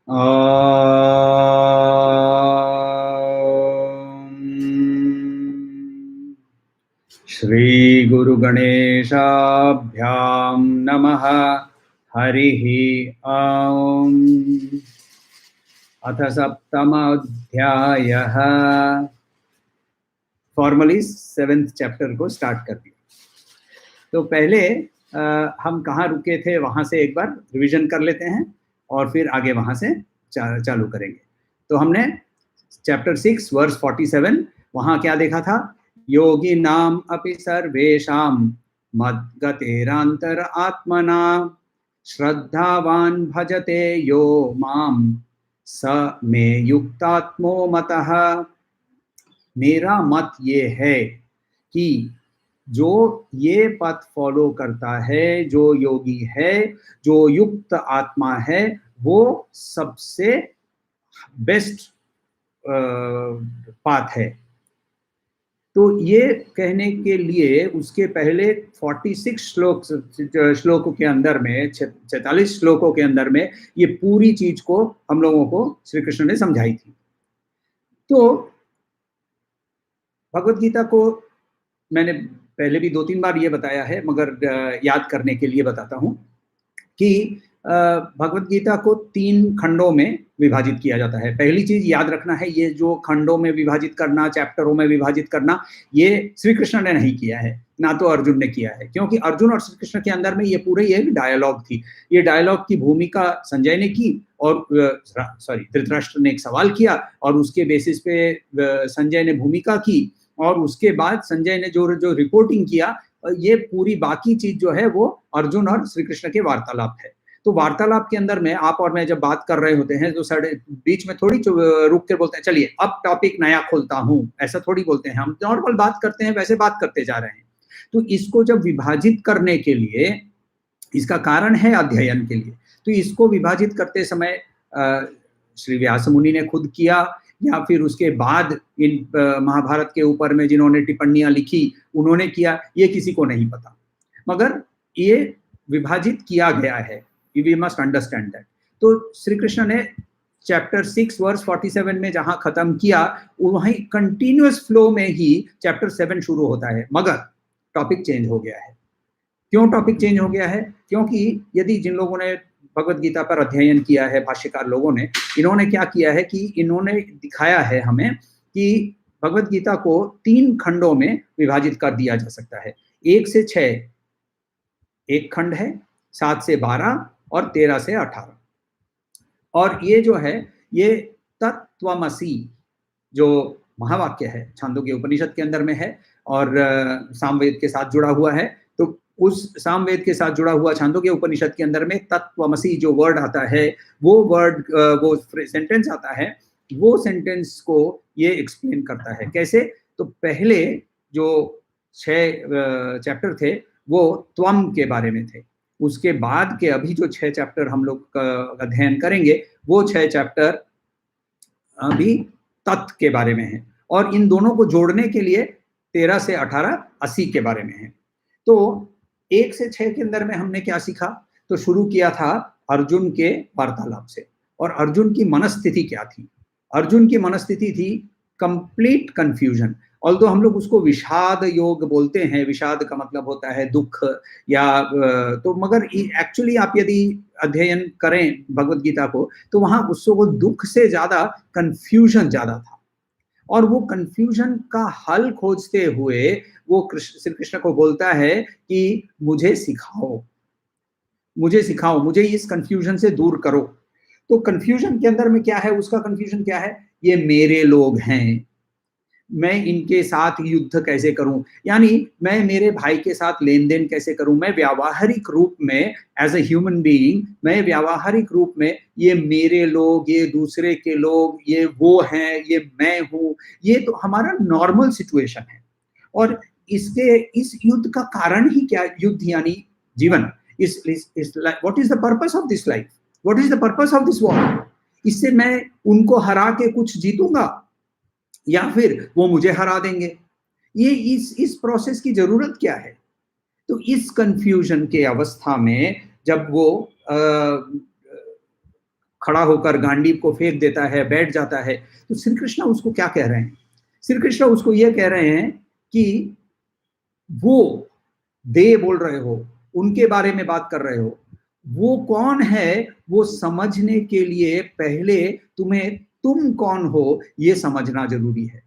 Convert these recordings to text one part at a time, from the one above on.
श्री गुरु गणेशाभ्यां नमः। हरिः ॐ। अथ सप्तमोऽध्यायः। फॉर्मली 7th चैप्टर को स्टार्ट कर दिया। तो पहले हम कहाँ रुके थे वहां से एक बार रिवीजन कर लेते हैं और फिर आगे वहां से चालू करेंगे। तो हमने चैप्टर 6 वर्स 47 वहां क्या देखा था? योगी नाम अपि सर्वेषां मद्गतेरांतर आत्मना श्रद्धावान भजते यो माम स मे युक्तात्मो मतः। मेरा मत ये है कि जो ये पथ फॉलो करता है, जो योगी है, जो युक्त आत्मा है, वो सबसे बेस्ट पाथ है। तो ये कहने के लिए उसके पहले 46 श्लोकों के अंदर में 46 श्लोकों के अंदर में ये पूरी चीज को हम लोगों को श्री कृष्ण ने समझाई थी। तो भगवत गीता को मैंने पहले भी 2-3 बार ये बताया है, मगर याद करने के लिए बताता हूँ कि भगवत गीता को 3 खंडों में विभाजित किया जाता है। पहली चीज याद रखना है, ये जो खंडों में विभाजित करना, चैप्टरों में विभाजित करना, ये श्री कृष्ण ने नहीं किया है, ना तो अर्जुन ने किया है, क्योंकि अर्जुन और श्री कृष्ण के अंदर में ये पूरे एक डायलॉग थी। ये डायलॉग की भूमिका संजय ने की और धृतराष्ट्र ने एक सवाल किया और उसके बेसिस पे संजय ने भूमिका की और उसके बाद संजय ने जो रिपोर्टिंग किया, ये पूरी बाकी चीज जो है वो अर्जुन और श्री कृष्ण के वार्तालाप है। तो वार्तालाप के अंदर में आप और मैं जब बात कर रहे होते हैं तो बीच में थोड़ी रुक कर बोलते हैं चलिए अब टॉपिक नया खोलता हूं, ऐसा थोड़ी बोलते हैं। हम नॉर्मल बात करते हैं, वैसे बात करते जा रहे हैं। तो इसको जब विभाजित करने के लिए, इसका कारण है अध्ययन के लिए, तो इसको विभाजित करते समय श्री व्यास मुनि ने खुद किया या फिर उसके बाद इन महाभारत के ऊपर में जिन्होंने टिप्पणियां लिखी उन्होंने किया, ये किसी को नहीं पता, मगर ये विभाजित किया गया है। We must understand that. तो श्री कृष्ण ने चैप्टर 6 वर्स 47 में जहां खत्म किया, वहीं कंटिन्यूअस फ्लो में ही चैप्टर 7 शुरू होता है, मगर टॉपिक चेंज हो गया है। क्यों टॉपिक चेंज हो गया है? क्योंकि यदि जिन लोगों ने भगवत गीता पर अध्ययन किया है, भाष्यकार लोगों ने, इन्होंने क्या किया है कि इन्होंने दिखाया है हमें कि भगवत गीता को 3 खंडों में विभाजित कर दिया जा सकता है। 1 से 6 एक खंड है, 7 से 12 और 13 से 18। और ये जो है ये तत्त्वमसि जो महावाक्य है छांदोग्य उपनिषद के अंदर में है और सामवेद के साथ जुड़ा हुआ है। तो उस सामवेद के साथ जुड़ा हुआ छांदोग्य उपनिषद के अंदर में तत्त्वमसि जो वर्ड आता है, वो सेंटेंस आता है, वो सेंटेंस को ये एक्सप्लेन करता है। कैसे? तो पहले जो 6 चैप्टर थे वो त्वम के बारे में थे, उसके बाद के अभी जो 6 चैप्टर हम लोग अध्ययन करेंगे वो 6 चैप्टर अभी तत् के बारे में है और इन दोनों को जोड़ने के लिए 13 से 18 80 के बारे में है। तो 1 से 6 के अंदर में हमने क्या सीखा? तो शुरू किया था अर्जुन के वार्तालाप से, और अर्जुन की मनस्थिति क्या थी? अर्जुन की मनस्थिति थी कंप्लीट कंफ्यूजन। ऑल्दो हम लोग उसको विषाद योग बोलते हैं, विषाद का मतलब होता है दुख या तो, मगर एक्चुअली आप यदि अध्ययन करें भगवत गीता को तो वहां उसको दुख से ज्यादा कंफ्यूजन ज्यादा था, और वो कंफ्यूजन का हल खोजते हुए वो श्री कृष्ण को बोलता है कि मुझे सिखाओ, मुझे इस कंफ्यूजन से दूर करो। तो कंफ्यूजन के अंदर में क्या है? उसका कंफ्यूजन क्या है? ये मेरे लोग हैं, मैं इनके साथ युद्ध कैसे करूं, यानी मैं मेरे भाई के साथ लेन देन कैसे करूं, मैं व्यावहारिक रूप में एज ए ह्यूमन बीइंग, मैं व्यावहारिक रूप में ये मेरे लोग, ये दूसरे के लोग, ये वो हैं, ये मैं हूं, ये तो हमारा नॉर्मल सिचुएशन है। और इस युद्ध का कारण ही क्या? युद्ध यानी जीवन। What is the purpose of this life, what is the purpose of this war? इससे मैं उनको हरा के कुछ जीतूंगा या फिर वो मुझे हरा देंगे? ये इस प्रोसेस की जरूरत क्या है? तो इस कंफ्यूजन के अवस्था में जब वो खड़ा होकर गांडीव को फेंक देता है, बैठ जाता है। तो श्री कृष्ण उसको क्या कह रहे हैं? श्री कृष्ण उसको यह कह रहे हैं कि वो दे बोल रहे हो, उनके बारे में बात कर रहे हो, वो कौन है वो समझने के लिए पहले तुम्हें तुम कौन हो ये समझना जरूरी है।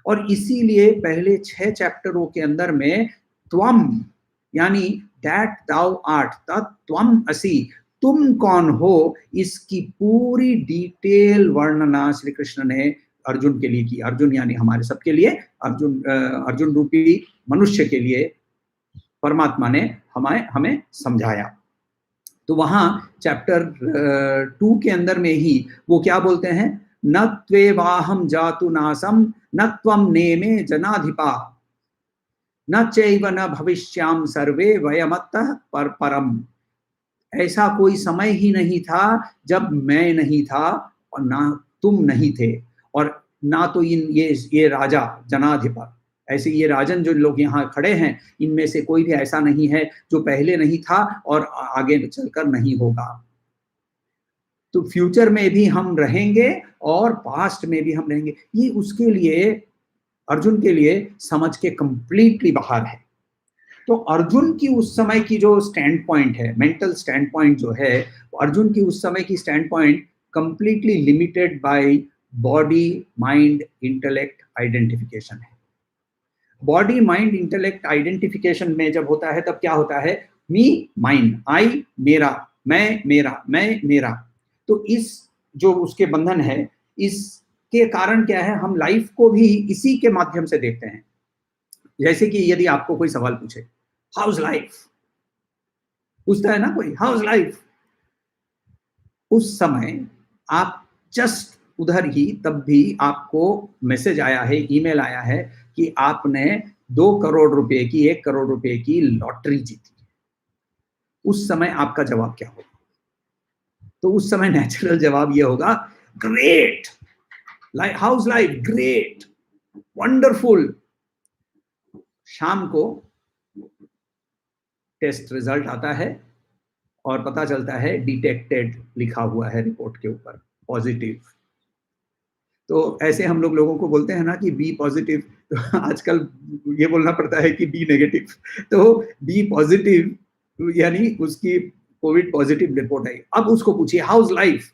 और इसीलिए पहले 6 चैप्टरों के अंदर में त्वम यानी दैट दाउ आर्ट, तत्त्वम असि, तुम कौन हो, इसकी पूरी डिटेल वर्णना श्री कृष्ण ने अर्जुन के लिए की। अर्जुन यानी हमारे सबके लिए, अर्जुन रूपी मनुष्य के लिए परमात्मा ने हमें समझाया। तो वहां चैप्टर 2 के अंदर में ही वो क्या बोलते हैं, न त्वेवाहम जातु नासम न त्वम नेमे जनाधिपा न चैव न भविष्याम सर्वे वयमत्तः परम। ऐसा कोई समय ही नहीं था जब मैं नहीं था और ना तुम नहीं थे, और ना तो ये राजा जनाधिपा, ऐसे ये राजन जो लोग यहाँ खड़े हैं, इनमें से कोई भी ऐसा नहीं है जो पहले नहीं था और आगे चलकर नहीं होगा। तो फ्यूचर में भी हम रहेंगे और पास्ट में भी हम रहेंगे। ये उसके लिए, अर्जुन के लिए समझ के कंप्लीटली बाहर है। तो अर्जुन की उस समय की जो स्टैंड पॉइंट है, मेंटल स्टैंड पॉइंट जो है, अर्जुन की उस समय की stand point completely limited by body mind intellect identification है। बॉडी माइंड इंटेलेक्ट आइडेंटिफिकेशन में जब होता है तब क्या होता है, मी माइन, आई मेरा, मैं मेरा, मैं मेरा। तो इस जो उसके बंधन है, इसके कारण क्या है, हम लाइफ को भी इसी के माध्यम से देखते हैं। जैसे कि यदि आपको कोई सवाल पूछे, हाउस लाइफ, पूछता है ना कोई, हाउस लाइफ, उस समय आप जस्ट उधर ही तब भी आपको मैसेज आया है, ईमेल आया है कि आपने 2 करोड़ रुपए की, 1 करोड़ रुपए की लॉटरी जीती। उस समय आपका जवाब क्या होगा? तो उस समय नेचुरल जवाब ये होगा, great, house life great, wonderful. शाम को टेस्ट रिजल्ट आता है और पता चलता है डिटेक्टेड लिखा हुआ है रिपोर्ट के ऊपर, पॉजिटिव। तो ऐसे हम लोगों को बोलते हैं ना कि बी पॉजिटिव, तो आजकल ये बोलना पड़ता है कि बी नेगेटिव। तो बी पॉजिटिव यानी उसकी कोविड पॉजिटिव रिपोर्ट आई। अब उसको पूछिए house life,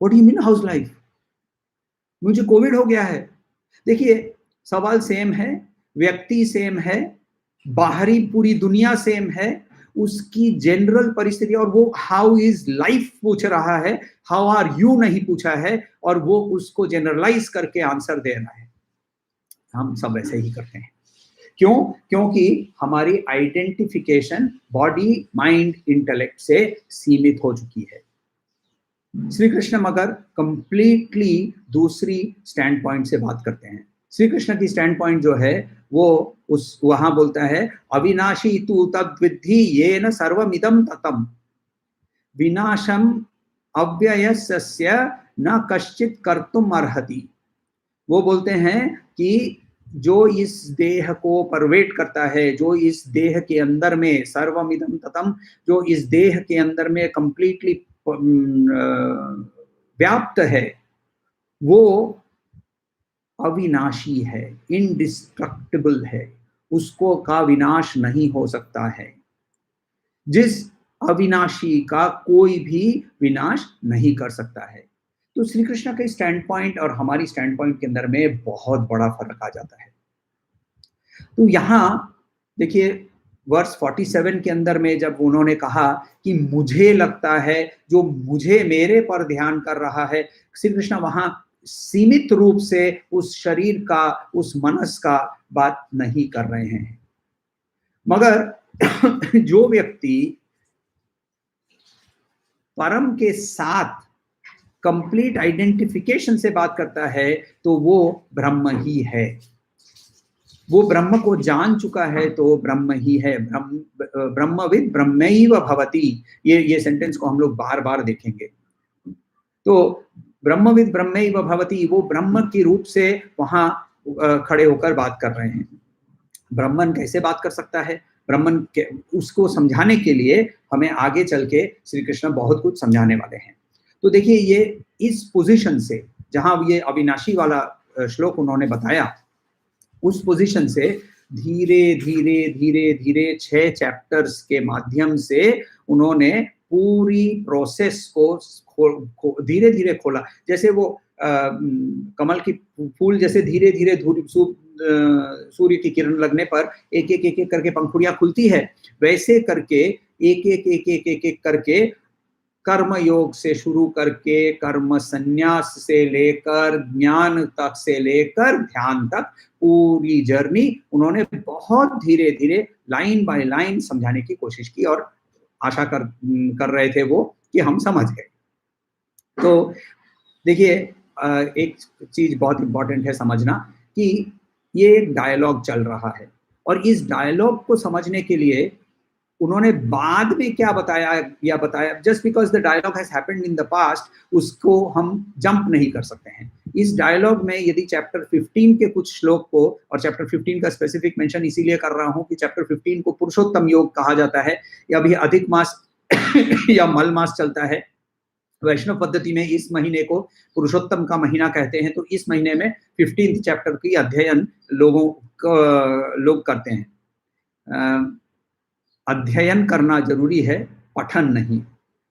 what do you mean house life, मुझे कोविड हो गया है। देखिए सवाल सेम है, व्यक्ति सेम है, बाहरी पूरी दुनिया सेम है, उसकी जनरल परिस्थिति, और वो हाउ इज लाइफ पूछ रहा है, हाउ आर यू नहीं पूछा है, और वो उसको जनरलाइज करके आंसर दे रहा है। हम सब ऐसे ही करते हैं। क्यों? क्योंकि हमारी आइडेंटिफिकेशन बॉडी माइंड इंटेलेक्ट से सीमित हो चुकी है। श्री कृष्ण मगर कंप्लीटली दूसरी स्टैंड पॉइंट से बात करते हैं। श्री कृष्ण की स्टैंड पॉइंट जो है वो उस वहां बोलता है, अविनाशी तू तद्विद्धि येन सर्वमिदं ततम, विनाशम अव्ययस्य न कश्चित कर्तुम अर्हति। वो बोलते हैं कि जो इस देह को परवेट करता है, जो इस देह के अंदर में सर्वमिदं ततम, जो इस देह के अंदर में कंप्लीटली व्याप्त है, वो अविनाशी है, इनडिस्ट्रक्टिबल है, उसको का विनाश नहीं हो सकता है। जिस अविनाशी का कोई भी विनाश नहीं कर सकता है। तो श्री कृष्ण के स्टैंड पॉइंट और हमारी स्टैंड पॉइंट के अंदर में बहुत बड़ा फर्क आ जाता है। तो यहाँ देखिए वर्स 47 के अंदर में जब उन्होंने कहा कि मुझे लगता है, जो मुझे मेरे पर ध्यान कर रहा है, श्री कृष्ण वहां सीमित रूप से उस शरीर का, उस मनस का बात नहीं कर रहे हैं। मगर जो व्यक्ति परम के साथ कंप्लीट आइडेंटिफिकेशन से बात करता है तो वो ब्रह्म ही है। वो ब्रह्म को जान चुका है तो ब्रह्म ही है। ब्रह्मविद ब्रह्मैव भवति, ये सेंटेंस को हम लोग बार बार देखेंगे। तो ब्रह्मविद ब्रह्मैव भवति, वो ब्रह्म के रूप से वहां खड़े होकर बात कर रहे हैं। ब्रह्मन कैसे बात कर सकता है, ब्रह्मन के उसको समझाने के लिए हमें आगे चल के श्री कृष्ण बहुत कुछ समझाने वाले हैं। तो देखिए ये इस पोजीशन से, जहां ये अविनाशी वाला श्लोक उन्होंने बताया, उस पोजीशन से धीरे धीरे धीरे धीरे 6 चैप्टर्स के माध्यम से उन्होंने पूरी प्रोसेस को धीरे धीरे खोला। जैसे वो कमल की फूल जैसे धीरे धीरे सूर्य की किरण लगने पर एक एक एक एक करके पंखुड़ियां खुलती है, वैसे करके एक एक एक एक एक एक करके कर्म योग से शुरू करके कर्म संन्यास से लेकर ज्ञान तक से लेकर ध्यान तक पूरी जर्नी उन्होंने बहुत धीरे धीरे लाइन बाय लाइन समझाने की कोशिश की, और आशा कर रहे थे वो कि हम समझ गए। तो देखिए एक चीज बहुत इंपॉर्टेंट है समझना कि ये एक डायलॉग चल रहा है, और इस डायलॉग को समझने के लिए उन्होंने बाद में क्या बताया just because the dialogue has happened in the past, उसको हम जंप नहीं कर सकते हैं। इस डायलॉग में यदि चैप्टर 15 के कुछ श्लोक को, और चैप्टर 15 का स्पेसिफिक मेंशन इसीलिए कर रहा हूं कि चैप्टर 15 को पुरुषोत्तम योग कहा जाता है, या भी अधिक मास या मल मास चलता है। वैष्णव पद्धति में इस महीने को पुरुषोत्तम का महीना कहते हैं, तो इस महीने में 15 चैप्टर की अध्ययन लोग करते हैं। अध्ययन करना जरूरी है, पठन नहीं।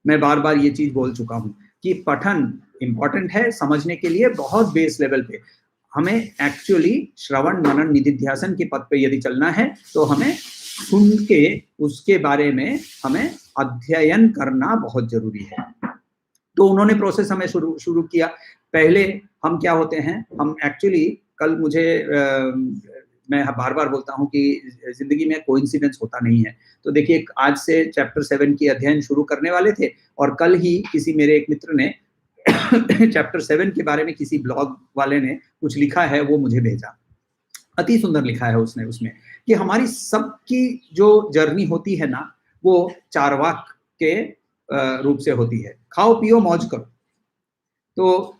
मैं बार बार ये चीज बोल चुका हूं कि पठन इंपॉर्टेंट है समझने के लिए बहुत बेस लेवल पे। हमें एक्चुअली श्रवण मनन निधिध्यासन के पद पे यदि चलना है तो हमें सुन के उसके बारे में हमें अध्ययन करना बहुत जरूरी है। तो उन्होंने प्रोसेस हमें शुरू किया। पहले हम क्या होते हैं, हम एक्चुअली कल मैं बार बार बोलता हूं कि जिंदगी में कोइंसिडेंस होता नहीं है। तो देखिए आज से चैप्टर 7 की अध्ययन शुरू करने वाले थे, और कल ही किसी मेरे एक मित्र ने चैप्टर 7 के बारे में किसी ब्लॉग वाले ने कुछ लिखा है, वो मुझे भेजा। अति सुंदर लिखा है उसने उसमें कि हमारी सबकी जो जर्नी होती है ना, वो चारवाक के रूप से होती है। खाओ पियो मौज करो, तो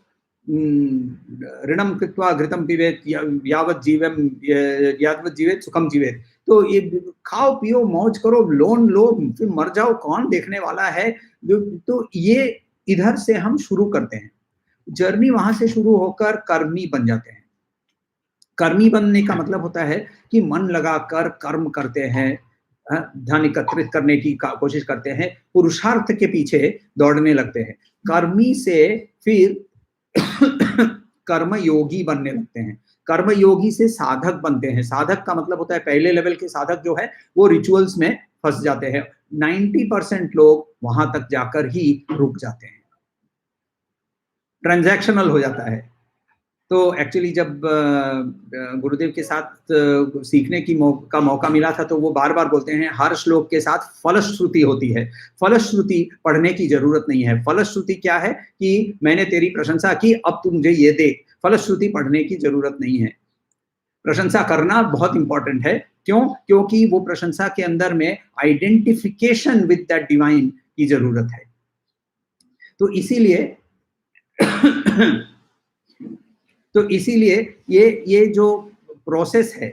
ऋणम कृत्वा घृतम पिबेत यावत जीवेत सुखम जीवेत। तो ये खाओ पियो मौज करो, लोन लो, फिर मर जाओ, कौन देखने वाला है। तो ये इधर से हम शुरू करते हैं, जर्नी वहां से शुरू होकर कर्मी बन जाते हैं। कर्मी बनने का मतलब होता है कि मन लगाकर कर्म करते हैं, धन एकत्रित करने की कोशिश करते हैं, पुरुषार्थ के पीछे दौड़ने लगते हैं। कर्मी से फिर कर्म योगी बनने लगते हैं, कर्म योगी से साधक बनते हैं। साधक का मतलब होता है पहले लेवल के साधक जो है वो रिचुअल्स में फंस जाते हैं। 90% लोग वहां तक जाकर ही रुक जाते हैं, ट्रांजैक्शनल हो जाता है। तो एक्चुअली जब गुरुदेव के साथ सीखने की का मौका मिला था, तो वो बार बार बोलते हैं हर श्लोक के साथ फलश्रुति होती है। फलश्रुति पढ़ने की जरूरत नहीं है। फलश्रुति क्या है कि मैंने तेरी प्रशंसा की, अब तू मुझे ये दे। फलश्रुति पढ़ने की जरूरत नहीं है। प्रशंसा करना बहुत इंपॉर्टेंट है। क्यों? क्योंकि वो प्रशंसा के अंदर में आइडेंटिफिकेशन विद दैट डिवाइन की जरूरत है। तो इसीलिए ये जो प्रोसेस है,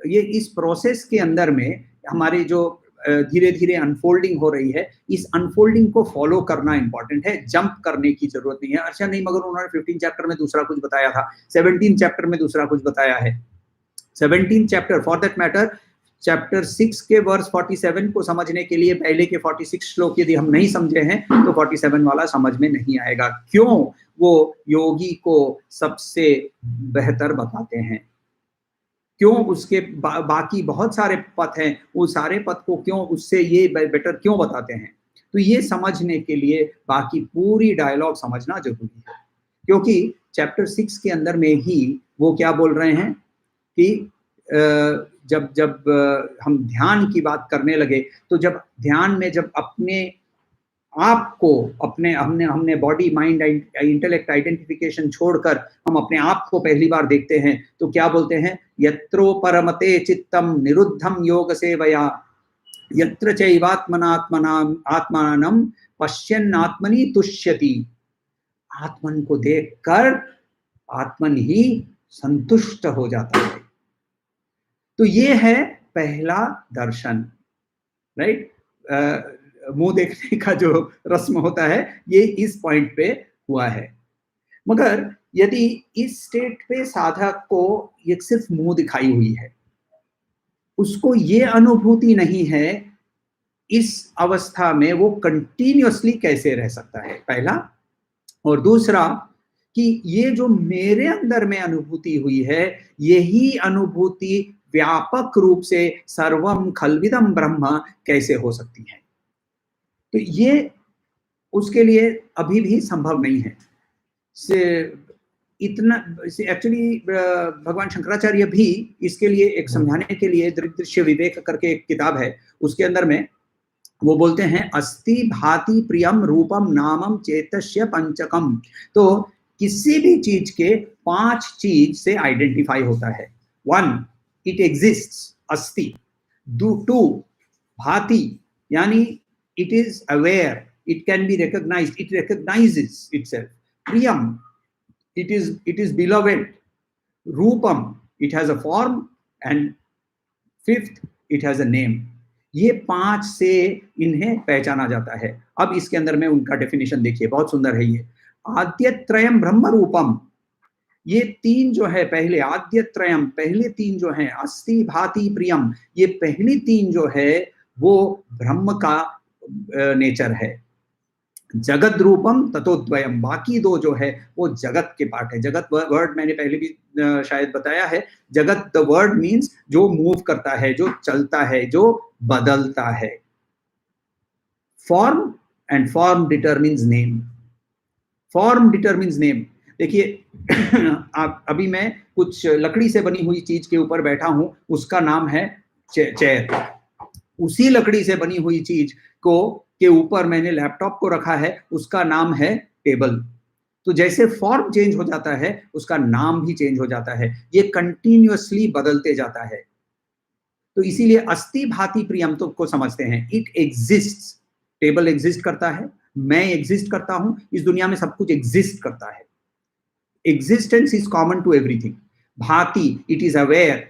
ये इस प्रोसेस के अंदर में हमारी जो धीरे धीरे अनफोल्डिंग हो रही है, इस अनफोल्डिंग को फॉलो करना इंपॉर्टेंट है, जंप करने की जरूरत नहीं है। अच्छा नहीं, मगर उन्होंने 15 चैप्टर में दूसरा कुछ बताया था, 17 चैप्टर में दूसरा कुछ बताया है। 17 chapter for that matter, chapter 6 के वर्स 47 को समझने के लिए पहले के 46 श्लोक यदि हम नहीं समझे हैं तो 47 वाला समझ में नहीं आएगा। क्यों? वो योगी को सबसे बेहतर बताते हैं। क्यों? उसके बाकी बहुत सारे पथ हैं, वो सारे पथ को क्यों उससे ये बेटर क्यों बताते हैं? तो ये समझने के लिए बाकी पूरी डायलॉग समझना जरूरी है, क्योंकि चैप्टर 6 के अंदर में ही वो क्या बोल रहे हैं कि जब हम ध्यान की बात करने लगे, तो जब ध्यान में जब अपने आप को हमने बॉडी माइंड इंटेलेक्ट आइडेंटिफिकेशन छोड़कर हम अपने आप को पहली बार देखते हैं, तो क्या बोलते हैं? यत्रो परमते चित्तम निरुद्धम योग सेवया यत्र चैवात्मनात्मनाम पश्यन् आत्मनि तुष्यति। आत्मन को देखकर आत्मन ही संतुष्ट हो जाता है। तो ये है पहला दर्शन, राइट? मुंह देखने का जो रस्म होता है, ये इस पॉइंट पे हुआ है। मगर यदि इस स्टेट पे साधक को ये सिर्फ मुंह दिखाई हुई है, उसको ये अनुभूति नहीं है इस अवस्था में वो कंटिन्यूअसली कैसे रह सकता है, पहला। और दूसरा कि ये जो मेरे अंदर में अनुभूति हुई है, यही अनुभूति व्यापक रूप से सर्वम खलविदम ब्रह्म कैसे हो सकती है। तो ये उसके लिए अभी भी संभव नहीं है। इतना एक्चुअली भगवान शंकराचार्य भी इसके लिए एक समझाने के लिए दृग्दृश्य विवेक करके एक किताब है, उसके अंदर में वो बोलते हैं अस्ति भाति प्रियम रूपम नामम चेतस्य पंचकम। तो किसी भी चीज के 5 चीज से आइडेंटिफाई होता है। 1, इट एग्जिस्ट्स, अस्ति। 2, भाति यानी it is aware, it can be recognised, it recognises itself. प्रियम, it is beloved. Rupam, it has a form, and 5th, it has a name. ये 5 से इन्हें पहचाना जाता है। अब इसके अंदर में उनका डेफिनेशन देखिए, बहुत सुंदर है ये। आद्यत्रयम ब्रह्म रूपम, ये 3 जो है पहले, आद्यत्रयम पहले 3 जो है, अस्ति भाति प्रियम, ये पहली 3 जो है वो ब्रह्म का नेचर है। जगत रूपम ततोद्वयम, बाकी 2 जो है वो जगत के पार्ट है। जगत वर्ड मैंने पहले भी शायद बताया है। जगत द वर्ड मीन्स जो मूव करता है, जो चलता है, जो बदलता है। Form, and form determines name. Form determines name. देखिए आप अभी मैं कुछ लकड़ी से बनी हुई चीज के ऊपर बैठा हूं, उसका नाम है चेयर। उसी लकड़ी से बनी हुई चीज के ऊपर मैंने लैपटॉप को रखा है, उसका नाम है टेबल। तो जैसे फॉर्म चेंज हो जाता है, उसका नाम भी चेंज हो जाता है। ये कंटिन्यूअसली बदलते जाता है। तो इसीलिए अस्ति भाति प्रियम तो को समझते हैं। इट एग्जिस्ट्स, टेबल एग्जिस्ट करता है, मैं एग्जिस्ट करता हूं, इस दुनिया में सब कुछ एग्जिस्ट करता है। Existence is common to everything. भाति, इट इज अवेयर।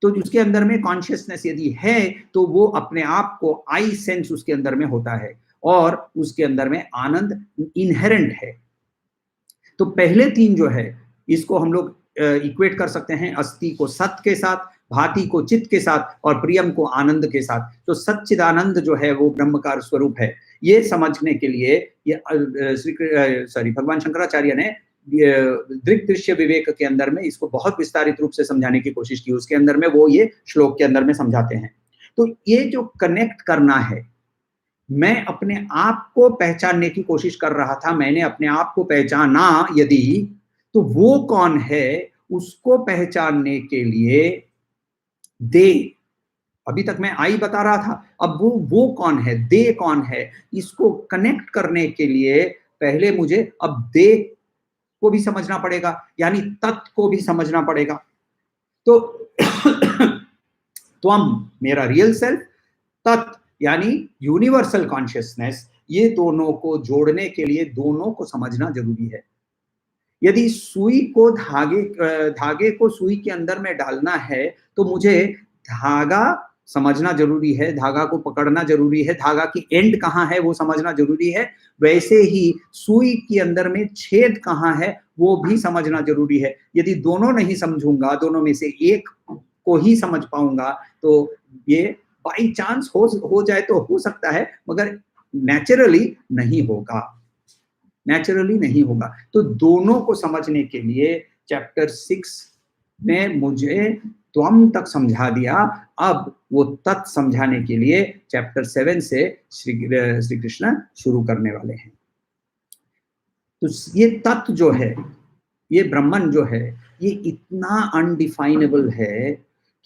तो उसके अंदर में कॉन्शियसनेस यदि है तो वो अपने आप को आई सेंस उसके अंदर में होता है, और उसके अंदर में आनंद इनहेरेंट है। तो पहले 3 जो है इसको हम लोग इक्वेट कर सकते हैं, अस्ति को सत के साथ, भाति को चित्त के साथ, और प्रियम को आनंद के साथ। तो सच्चिदानंद जो है वो ब्रह्म का स्वरूप है। ये समझने के लिए ये भगवान शंकराचार्य ने दृग्दृश्य विवेक के अंदर में इसको बहुत विस्तारित रूप से समझाने की कोशिश की। उसके अंदर में वो ये श्लोक के अंदर में समझाते हैं। तो ये जो कनेक्ट करना है, मैं अपने आप को पहचानने की कोशिश कर रहा था, मैंने अपने आप को पहचाना यदि, तो वो कौन है उसको पहचानने के लिए दे, अभी तक मैं आई बता रहा था, अब वो कौन है, दे कौन है, इसको कनेक्ट करने के लिए पहले मुझे अब दे को भी समझना पड़ेगा, यानी तत् को भी समझना पड़ेगा। तो त्वम मेरा रियल सेल्फ, तत् यानी यूनिवर्सल कॉन्शियसनेस, ये दोनों को जोड़ने के लिए दोनों को समझना जरूरी है। यदि सुई को धागे को सुई के अंदर में डालना है तो मुझे धागा समझना जरूरी है, धागा को पकड़ना जरूरी है, धागा की एंड कहाँ है वो समझना जरूरी है। वैसे ही सुई के अंदर में छेद कहाँ है वो भी समझना जरूरी है। यदि दोनों नहीं समझूंगा, दोनों में से एक को ही समझ पाऊंगा, तो ये बाई चांस हो जाए तो हो सकता है, मगर नेचुरली नहीं होगा, नेचुरली नहीं होगा। तो दोनों को समझने के लिए चैप्टर 6 ने मुझे त्वम तक समझा दिया। अब वो तत् समझाने के लिए चैप्टर 7 से श्री कृष्ण शुरू करने वाले हैं। तो ये तत्व जो है, ये ब्रह्मन जो है, ये इतना अनडिफाइनेबल है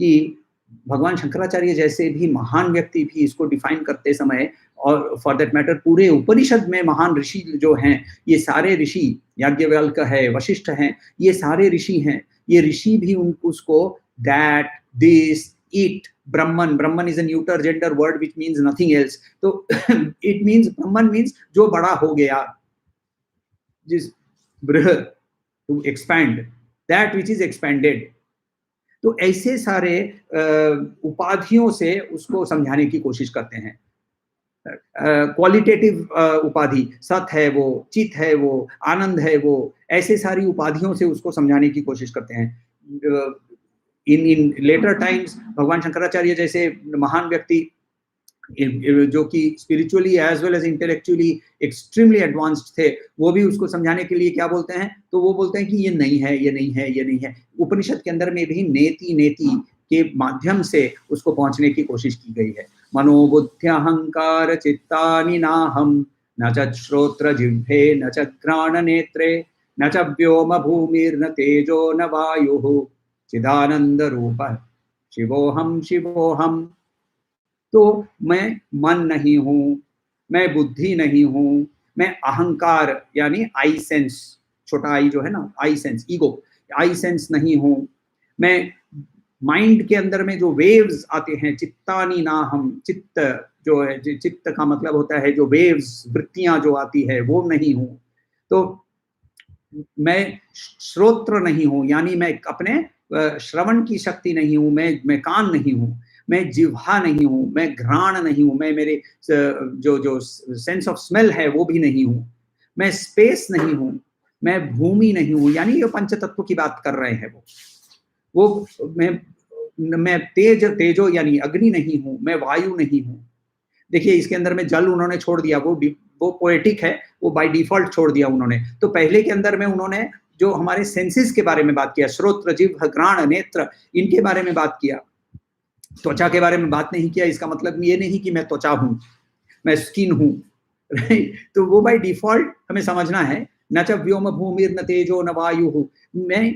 कि भगवान शंकराचार्य जैसे भी महान व्यक्ति भी इसको डिफाइन करते समय, और फॉर दैट मैटर पूरे उपनिषद में महान ऋषि जो हैं, ये सारे ऋषि, याज्ञवल्क्य है, वशिष्ठ हैं, ये सारे ऋषि हैं, ये ऋषि भी उसको that, this, it, Brahman is a neuter gender word which means nothing else. तो it means ब्रह्मन means जो बड़ा हो गया, जिस बृह to expand, that which is expanded. तो ऐसे सारे उपाधियों से उसको समझाने की कोशिश करते हैं। क्वालिटेटिव उपाधि, सत है वो, चित है वो, आनंद है वो, ऐसे सारी उपाधियों से उसको समझाने की कोशिश करते हैं। इन लेटर टाइम्स भगवान शंकराचार्य जैसे महान व्यक्ति जो कि spiritually as well as intellectually extremely advanced थे, वो भी उसको समझाने के लिए क्या बोलते हैं, तो वो बोलते हैं कि ये नहीं है, ये नहीं है, ये नहीं है। उपनिषद के अंदर में भी नेति नेति के माध्यम से उसको पहुंचने की कोशिश की गई है। मनोबुद्ध्यहंकार चित्तानि नाहम न च श्रोत्र जिह्वे न च घ्राण नेत्रे न च व्योम भूमिर्न तेजो न वायुः चिदानंद रूप शिवोहम शिवोहम। तो मैं मन नहीं हूँ, मैं बुद्धि नहीं हूँ, मैं अहंकार यानी आई सेंस, छोटा आई जो है ना, I sense, ego, I sense नहीं हूँ। मैं माइंड के अंदर में जो वेव्स आते हैं, चित्तानी ना हम, चित्त जो है, चित्त का मतलब होता है जो वेव्स, वृत्तियां जो आती है, वो नहीं हूँ। तो मैं श्रोत्र नहीं हूँ, यानी मैं अपने श्रवण की शक्ति नहीं हूँ, मैं कान नहीं हूँ, मैं जिह्वा नहीं हूँ, मैं घ्राण नहीं हूँ, मैं मेरे जो जो सेंस ऑफ स्मेल है वो भी नहीं हूँ, मैं स्पेस नहीं हूँ, मैं भूमि नहीं हूँ, यानी ये पंच तत्व की बात कर रहे हैं वो मैं तेजो यानी अग्नि नहीं हूँ, मैं वायु नहीं हूँ। देखिए इसके अंदर में जल उन्होंने छोड़ दिया, वो पोएटिक है, वो बाय डिफॉल्ट छोड़ दिया उन्होंने। तो पहले के अंदर में उन्होंने जो हमारे सेंसेस के बारे में बात किया, श्रोत्र जिह्वा घ्राण नेत्र, इनके बारे में बात किया, त्वचा के बारे में बात नहीं किया। इसका मतलब ये नहीं कि मैं त्वचा हूँ, मैं स्किन हूँ, राइट। तो वो बाय डिफॉल्ट हमें समझना है, न च व्योम भूमिर न तेजो न वायु, मैं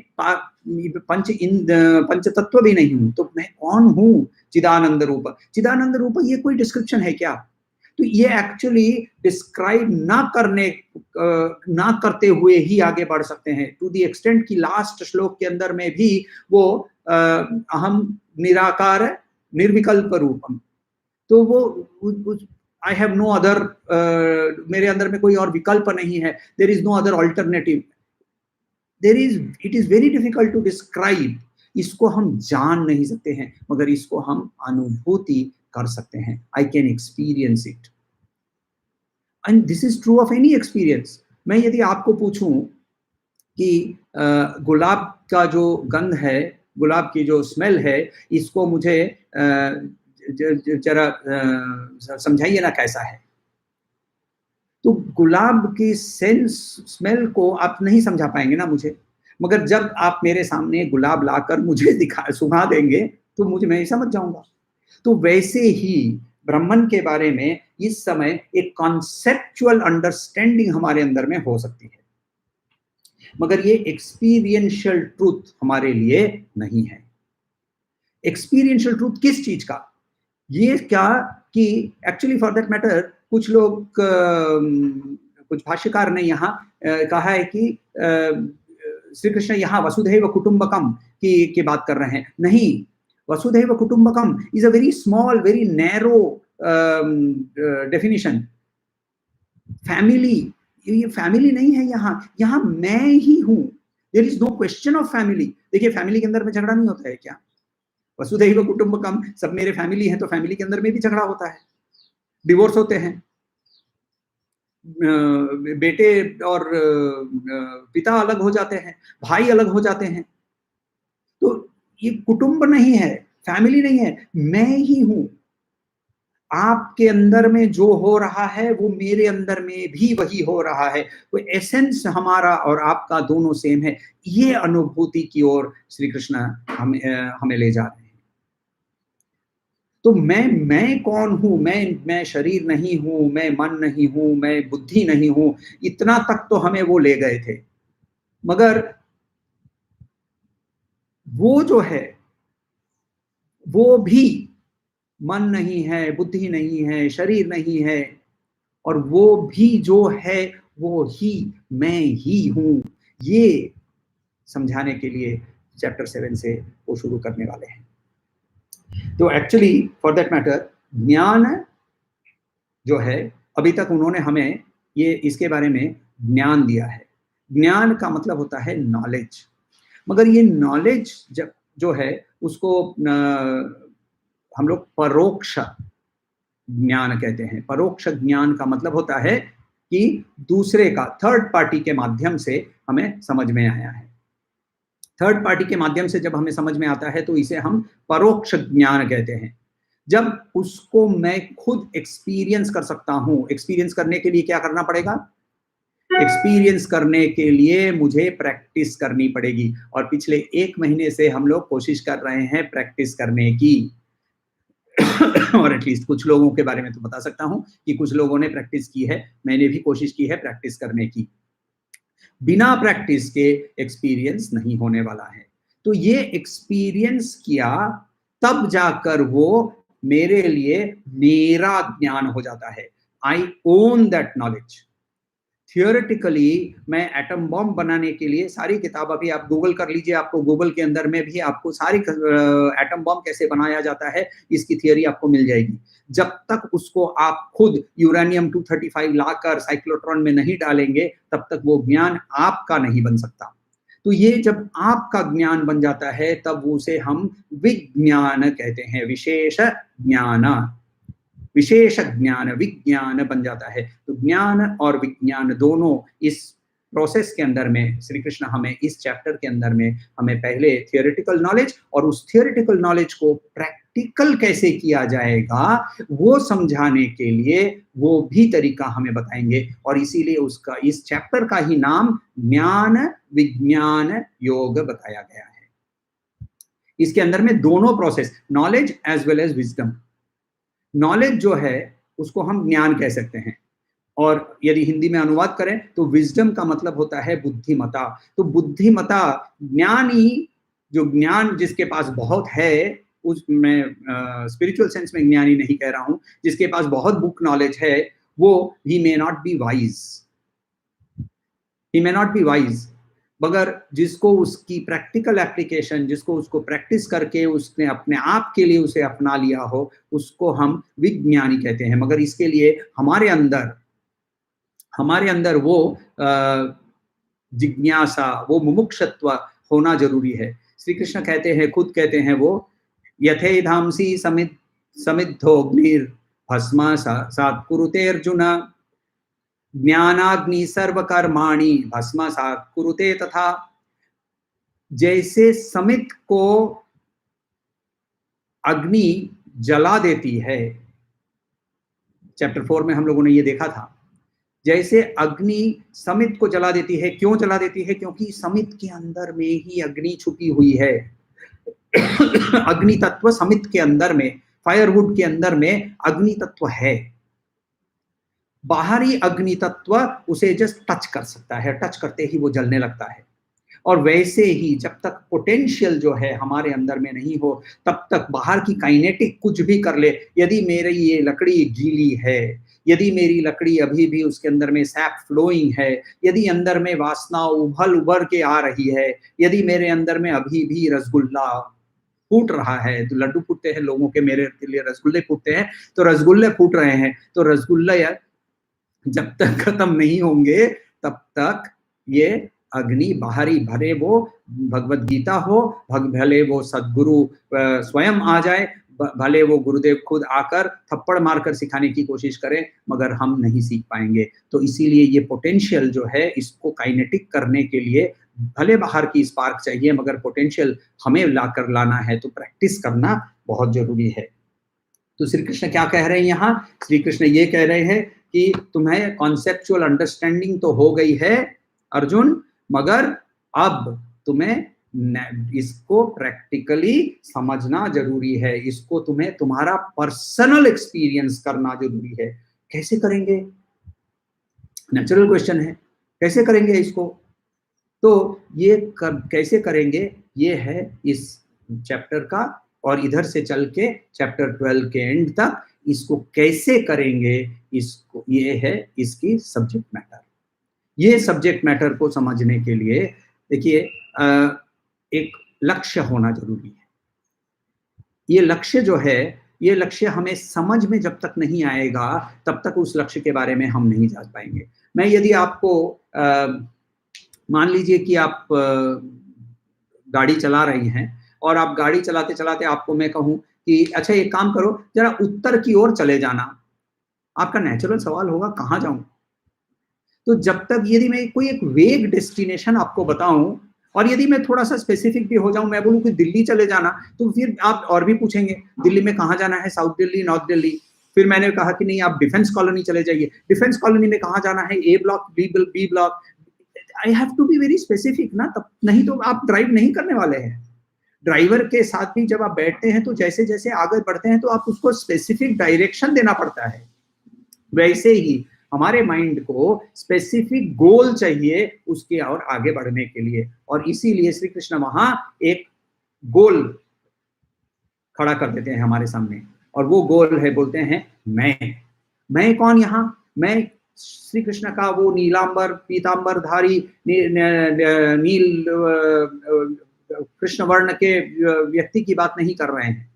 पंच तत्व भी नहीं हूँ, तो मैं कौन हूँ? चिदानंद रूप। चिदानंद रूप ये कोई डिस्क्रिप्शन है क्या? तो ये एक्चुअली डिस्क्राइब ना करते हुए ही आगे बढ़ सकते हैं, टू द एक्सटेंट की लास्ट श्लोक के अंदर में भी वो अहम निराकार निर्विकल्प रूपम, तो वो आई हैव नो अदर, मेरे अंदर में कोई और विकल्प नहीं है, there is no other alternative, it is very difficult to describe. इसको हम जान नहीं सकते हैं, मगर इसको हम अनुभूति कर सकते हैं। I can experience it, and this is true of any experience. मैं यदि आपको पूछूं कि गुलाब का जो गंध है, गुलाब की जो स्मेल है, इसको मुझे जरा समझाइए ना कैसा है, तो गुलाब की सेंस स्मेल को आप नहीं समझा पाएंगे ना मुझे, मगर जब आप मेरे सामने गुलाब लाकर मुझे सुंघा देंगे तो मैं ही समझ जाऊंगा। तो वैसे ही ब्रह्मन के बारे में इस समय एक कॉन्सेप्चुअल अंडरस्टैंडिंग हमारे अंदर में हो सकती है, मगर ये एक्सपीरियंशियल ट्रूथ हमारे लिए नहीं है। एक्सपीरियंशियल ट्रूथ किस चीज का? ये क्या कि एक्चुअली फॉर दैट मैटर कुछ लोग कुछ भाष्यकार ने यहाँ कहा है कि श्री कृष्ण यहाँ वसुधैव कुटुंबकम की बात कर रहे हैं। नहीं, वसुधैव कुटुंबकम is a very small, very narrow definition. Family, ये फैमिली नहीं है यहाँ मैं ही हूँ। There is no question of family. देखिए फैमिली के अंदर में झगड़ा नहीं होता है क्या? वसुधैव कुटुंबकम, सब मेरे फैमिली है, तो फैमिली के अंदर में भी झगड़ा होता है, डिवोर्स होते हैं, बेटे और पिता अलग हो जाते हैं, भाई अलग हो जाते हैं। तो ये कुटुंब नहीं है, फैमिली नहीं है, मैं ही हूं। आपके अंदर में जो हो रहा है वो मेरे अंदर में भी वही हो रहा है, तो एसेंस हमारा और आपका दोनों सेम है। ये अनुभूति की ओर श्री कृष्ण हमें ले जा रहे हैं। तो मैं कौन हूं? मैं शरीर नहीं हूं, मैं मन नहीं हूं, मैं बुद्धि नहीं हूं, इतना तक तो हमें वो ले गए थे, मगर वो जो है वो भी मन नहीं है, बुद्धि नहीं है, शरीर नहीं है, और वो भी जो है वो ही मैं ही हूं। ये समझाने के लिए चैप्टर 7 से वो शुरू करने वाले हैं। तो एक्चुअली फॉर दैट मैटर ज्ञान जो है, अभी तक उन्होंने हमें ये इसके बारे में ज्ञान दिया है। ज्ञान का मतलब होता है नॉलेज, मगर ये नॉलेज जो है उसको हम लोग परोक्ष ज्ञान कहते हैं। परोक्ष ज्ञान का मतलब होता है कि दूसरे का, थर्ड पार्टी के माध्यम से हमें समझ में आया है। थर्ड पार्टी के माध्यम से जब हमें समझ में आता है तो इसे हम परोक्ष ज्ञान कहते हैं। जब उसको मैं खुद एक्सपीरियंस कर सकता हूं, एक्सपीरियंस करने के लिए क्या करना पड़ेगा? एक्सपीरियंस करने के लिए मुझे प्रैक्टिस करनी पड़ेगी, और पिछले 1 महीने से हम लोग कोशिश कर रहे हैं प्रैक्टिस करने की। और एटलीस्ट कुछ लोगों के बारे में तो बता सकता हूं कि कुछ लोगों ने प्रैक्टिस की है, मैंने भी कोशिश की है प्रैक्टिस करने की। बिना प्रैक्टिस के एक्सपीरियंस नहीं होने वाला है। तो ये एक्सपीरियंस किया तब जाकर वो मेरे लिए मेरा ज्ञान हो जाता है। आई ओन दैट नॉलेज। थियोरेटिकली मैं एटम बॉम्ब बनाने के लिए सारी किताब, अभी आप गूगल कर लीजिए, आपको गूगल के अंदर में भी आपको सारी एटम बॉम्ब कैसे बनाया जाता है इसकी थियोरी आपको मिल जाएगी। जब तक उसको आप खुद यूरेनियम 235 लाकर साइक्लोट्रॉन में नहीं डालेंगे तब तक वो ज्ञान आपका नहीं बन सकता। तो ये जब आपका ज्ञान बन जाता है तब उसे हम विज्ञान कहते हैं, विशेष ज्ञान, विशेष ज्ञान, विज्ञान बन जाता है। तो ज्ञान और विज्ञान दोनों इस प्रोसेस के अंदर में श्री कृष्ण हमें इस चैप्टर के अंदर में हमें पहले थियोरेटिकल नॉलेज और उस थियोरेटिकल नॉलेज को प्रैक्टिकल कैसे किया जाएगा वो समझाने के लिए वो भी तरीका हमें बताएंगे। और इसीलिए उसका, इस चैप्टर का ही नाम ज्ञान विज्ञान योग बताया गया है। इसके अंदर में दोनों process, knowledge as well as wisdom. Knowledge जो है उसको हम ज्ञान कह सकते हैं, और यदि हिंदी में अनुवाद करें तो विजडम का मतलब होता है बुद्धिमता। तो बुद्धिमता, ज्ञानी, जो ज्ञान जिसके पास बहुत है, उसमें स्पिरिचुअल सेंस में ज्ञानी नहीं कह रहा हूं, जिसके पास बहुत बुक नॉलेज है वो he may not be wise, he may not be wise. मगर जिसको उसकी प्रैक्टिकल एप्लीकेशन, जिसको उसको प्रैक्टिस करके उसने अपने आप के लिए उसे अपना लिया हो, उसको हम विज्ञानी कहते हैं। मगर इसके लिए हमारे अंदर वो जिज्ञासा, वो मुमुक्षत्व होना जरूरी है। श्री कृष्ण कहते हैं, खुद कहते हैं वो, यथेधांसी समिद्धोग्निर भस्म सात् कुरुते अर्जुन, ज्ञानाग्नि सर्वकर्माणि भस्मसात् कुरुते तथा। जैसे समित को अग्नि जला देती है, चैप्टर 4 में हम लोगों ने ये देखा था, जैसे अग्नि समित को जला देती है। क्यों जला देती है? क्योंकि समित के अंदर में ही अग्नि छुपी हुई है। अग्नि तत्व समित के अंदर में, फायरवुड के अंदर में अग्नि तत्व है। बाहरी अग्नि तत्व उसे जस्ट टच कर सकता है, टच करते ही वो जलने लगता है। और वैसे ही जब तक पोटेंशियल जो है हमारे अंदर में नहीं हो तब तक बाहर की काइनेटिक कुछ भी कर ले, यदि मेरी ये लकड़ी गीली है, यदि मेरी लकड़ी अभी भी उसके अंदर में सैप फ्लोइंग है, यदि अंदर में वासना उभर के आ रही है, यदि मेरे अंदर में अभी भी रसगुल्ला फूट रहा है, तो लड्डू फूटते हैं लोगों के, मेरे के लिए रसगुल्ले फूटते हैं, तो रसगुल्ले फूट रहे हैं, तो रसगुल्ला जब तक खत्म नहीं होंगे तब तक ये अग्नि बाहरी, भले वो भगवत गीता हो, भले वो सदगुरु स्वयं आ जाए, भले वो गुरुदेव खुद आकर थप्पड़ मारकर सिखाने की कोशिश करें, मगर हम नहीं सीख पाएंगे। तो इसीलिए ये पोटेंशियल जो है इसको काइनेटिक करने के लिए भले बाहर की स्पार्क चाहिए, मगर पोटेंशियल हमें लाकर लाना है तो प्रैक्टिस करना बहुत जरूरी है। तो श्री कृष्ण क्या कह रहे हैं यहाँ? श्री कृष्ण ये कह रहे हैं कि तुम्हें कॉन्सेप्चुअल अंडरस्टैंडिंग तो हो गई है अर्जुन, मगर अब तुम्हें इसको प्रैक्टिकली समझना जरूरी है, इसको तुम्हें तुम्हारा पर्सनल एक्सपीरियंस करना जरूरी है। कैसे करेंगे? नेचुरल क्वेश्चन है, कैसे करेंगे इसको? तो ये कैसे करेंगे, ये है इस चैप्टर का, और इधर से चल के चैप्टर 12 के एंड तक इसको कैसे करेंगे, इसको, ये है इसकी सब्जेक्ट मैटर। ये सब्जेक्ट मैटर को समझने के लिए देखिए एक लक्ष्य होना जरूरी है। ये लक्ष्य जो है, ये लक्ष्य हमें समझ में जब तक नहीं आएगा तब तक उस लक्ष्य के बारे में हम नहीं जान पाएंगे। मैं यदि आपको मान लीजिए कि आप गाड़ी चला रही हैं और आप गाड़ी चलाते चलाते आपको मैं कहूं कि अच्छा एक काम करो, जरा उत्तर की ओर चले जाना, आपका नेचुरल सवाल होगा कहाँ जाऊं? तो जब तक यदि मैं कोई एक वेग डेस्टिनेशन आपको बताऊं और यदि मैं थोड़ा सा स्पेसिफिक भी हो जाऊं, मैं बोलूं कि दिल्ली चले जाना, तो फिर आप और भी पूछेंगे दिल्ली में कहाँ जाना है, साउथ दिल्ली, नॉर्थ दिल्ली। फिर मैंने कहा कि नहीं आप डिफेंस कॉलोनी चले जाइए, डिफेंस कॉलोनी में कहाँ जाना है, A block, B block. I have to be very specific ना, तब नहीं तो आप ड्राइव नहीं करने वाले हैं। ड्राइवर के साथ भी जब आप बैठते हैं तो जैसे जैसे आगे बढ़ते हैं तो आप उसको स्पेसिफिक डायरेक्शन देना पड़ता है। वैसे ही हमारे माइंड को स्पेसिफिक गोल चाहिए उसके और आगे बढ़ने के लिए, और इसीलिए श्री कृष्ण वहां एक गोल खड़ा कर देते हैं हमारे सामने, और वो गोल है, बोलते हैं मैं कौन यहाँ, मैं श्री कृष्ण का वो नीलांबर पीतांबरधारी नील कृष्ण वर्ण के व्यक्ति की बात नहीं कर रहे हैं।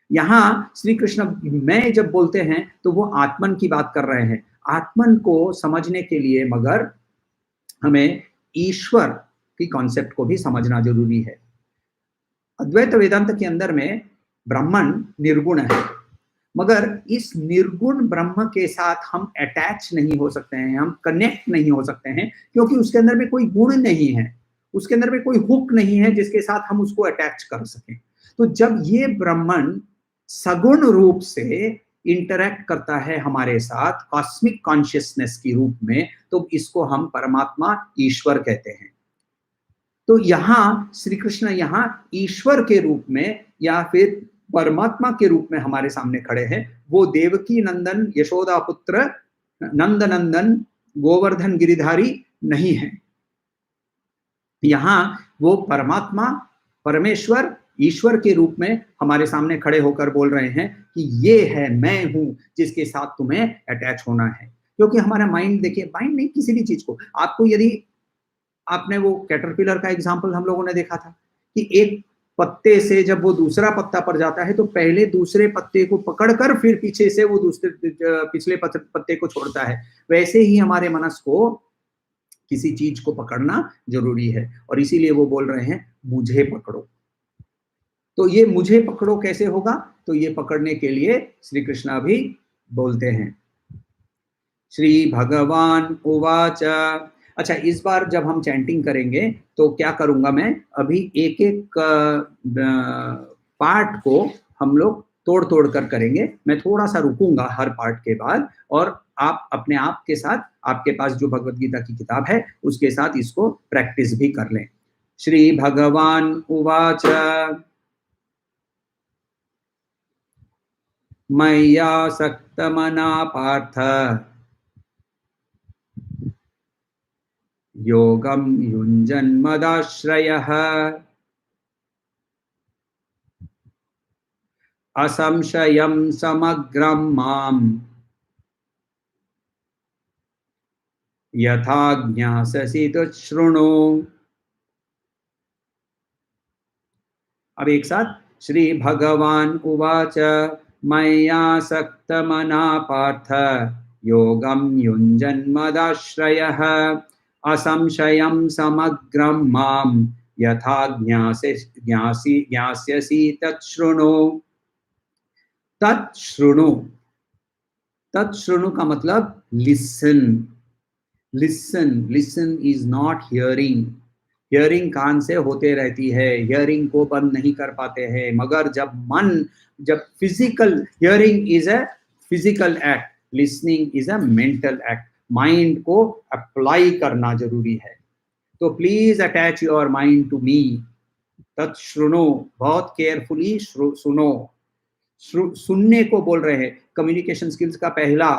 यहाँ श्री कृष्ण मैं जब बोलते हैं तो वो आत्मन की बात कर रहे हैं। आत्मन को समझने के लिए मगर हमें ईश्वर की कॉन्सेप्ट को भी समझना जरूरी है। अद्वैत वेदांत के अंदर में ब्रह्मन निर्गुण है, मगर इस निर्गुण ब्रह्म के साथ हम अटैच नहीं हो सकते हैं, हम कनेक्ट नहीं हो सकते हैं, क्योंकि उसके अंदर में कोई गुण नहीं है, उसके अंदर में कोई हुक नहीं है जिसके साथ हम उसको अटैच कर सकें। तो जब ये ब्रह्मन सगुण रूप से इंटरैक्ट करता है हमारे साथ कॉस्मिक कॉन्शियसनेस की रूप में, तो इसको हम परमात्मा ईश्वर कहते हैं। तो यहाँ श्री कृष्ण यहाँ ईश्वर के रूप में या फिर परमात्मा के रूप में हमारे सामने खड़े हैं। वो देवकी नंदन यशोदा पुत्र नंद नंदन गोवर्धन गिरिधारी नहीं है। यहाँ वो परमात्मा परमेश्वर ईश्वर के रूप में हमारे सामने खड़े होकर बोल रहे हैं कि ये है मैं हूं जिसके साथ तुम्हें अटैच होना है। क्योंकि हमारा माइंड, देखिए माइंड नहीं, किसी भी चीज को, आपको यदि आपने वो कैटरपिलर का एग्जाम्पल हम लोगों ने देखा था कि एक पत्ते से जब वो दूसरा पत्ता पर जाता है तो पहले दूसरे पत्ते को पकड़कर फिर पीछे से वो दूसरे पिछले पत्ते को छोड़ता है। वैसे ही हमारे मनस को किसी चीज को पकड़ना जरूरी है, और इसीलिए वो बोल रहे हैं मुझे पकड़ो। तो ये मुझे पकड़ो कैसे होगा? तो ये पकड़ने के लिए श्री कृष्णा भी बोलते हैं। श्री भगवान उवाच। अच्छा, इस बार जब हम चैंटिंग करेंगे तो क्या करूंगा मैं, अभी एक एक पार्ट को हम लोग तोड़ तोड़ कर करेंगे। मैं थोड़ा सा रुकूंगा हर पार्ट के बाद, और आप अपने आप के साथ, आपके पास जो भगवत गीता की किताब है उसके साथ इसको प्रैक्टिस भी कर लें। श्री भगवान उवाच। मय्यासक्तमना पार्थ योगं युञ्जन्मदाश्रयः असंशयं समग्रं मां यथा ज्ञास्यसि तच्छृणु। अब एक साथ, श्री भगवान उवाच। मय्यासक्तमना पार्थ योगं युञ्जन्मदाश्रयः असंशयं समग्रं मां यथा ज्ञास्यसि तच्छृणु। तच्छृणु, तच्छृणु का मतलब listen. Listen, listen is not hearing. Hearing कान से होते रहती है, हियरिंग को बंद नहीं कर पाते हैं, मगर जब physical, hearing is a physical act, listening is a mental act. Mind को अप्लाई करना जरूरी है। तो please attach your mind to me. तच्छृणु, बहुत केयरफुली सुनो। सुनने को बोल रहे हैं। कम्युनिकेशन स्किल्स का पहला